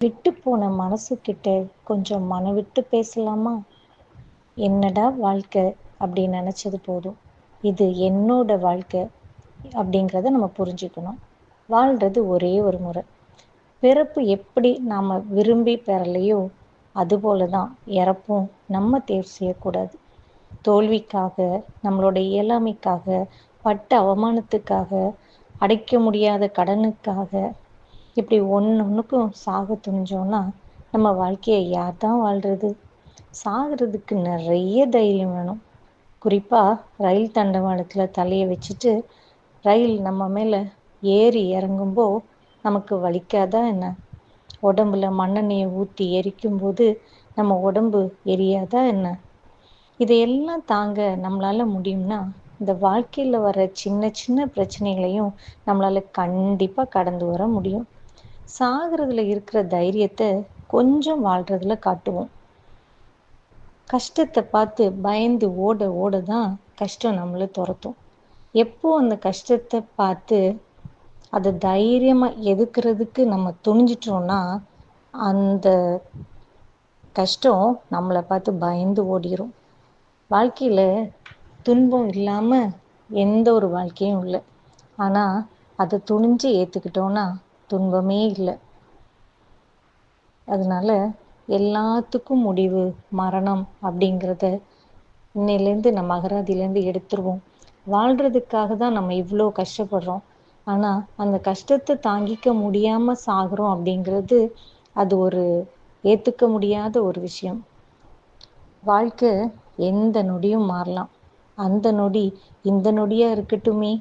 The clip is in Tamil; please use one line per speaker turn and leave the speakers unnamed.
விட்டு போன மனசுக்கிட்ட கொஞ்சம் மனம் விட்டு பேசலாமா? என்னடா வாழ்க்கை அப்படின்னு நினச்சது போதும். இது என்னோட வாழ்க்கை அப்படிங்கிறத நம்ம புரிஞ்சுக்கணும். வாழ்கிறது ஒரே ஒரு முறை. பிறப்பு எப்படி நாம் விரும்பி பெறலையோ அதுபோல தான் இறப்பும் நம்ம தேர்வு செய்யக்கூடாது. தோல்விக்காக, நம்மளோட இயலாமைக்காக, பட்ட அவமானத்துக்காக, அடைக்க முடியாத கடனுக்காக இப்படி ஒன்றுக்கும் சாக துணிஞ்சோன்னா நம்ம வாழ்க்கையை யார் தான் வாழ்கிறது? சாகிறதுக்கு நிறைய தைரியம் வேணும். குறிப்பாக ரயில் தண்டவாளத்தில் தலையை வச்சுட்டு ரயில் நம்ம மேலே ஏறி இறங்கும்போ நமக்கு வலிக்காதா என்ன? உடம்புல மண்ணெண்ணெயை ஊற்றி எரிக்கும்போது நம்ம உடம்பு எரியாதா என்ன? இதையெல்லாம் தாங்க நம்மளால் முடியும்னா இந்த வாழ்க்கையில் வர சின்ன சின்ன பிரச்சனைகளையும் நம்மளால் கண்டிப்பாக கடந்து வர முடியும். சாகிறதுல இருக்கிற தைரியத்தை கொஞ்சம் வாழ்கிறதுல காட்டுவோம். கஷ்டத்தை பார்த்து பயந்து ஓட ஓட தான் கஷ்டம் நம்மளை துரத்தும். எப்போ அந்த கஷ்டத்தை பார்த்து அதை தைரியமாக எதுக்குறதுக்கு நம்ம துணிஞ்சிட்டோம்னா அந்த கஷ்டம் நம்மளை பார்த்து பயந்து ஓடிரும். வாழ்க்கையில் துன்பம் இல்லாமல் எந்த ஒரு வாழ்க்கையும் இல்லை. ஆனால் அதை துணிஞ்சு ஏற்றுக்கிட்டோன்னா துன்பமே இல்லை. அதனால எல்லாத்துக்கும் முடிவு மரணம் அப்படிங்கிறத இன்னையிலேருந்து நம்ம அகராதியிலேருந்து எடுத்துருவோம். வாழ்கிறதுக்காக தான் நம்ம இவ்வளோ கஷ்டப்படுறோம். ஆனால் அந்த கஷ்டத்தை தாங்கிக்க முடியாமல் சாகிறோம் அப்படிங்கிறது அது ஒரு ஏற்றுக்க முடியாத ஒரு விஷயம். வாழ்க்கை எந்த நொடியும் மாறலாம். அந்த நொடி இந்த நொடியாக இருக்கட்டுமே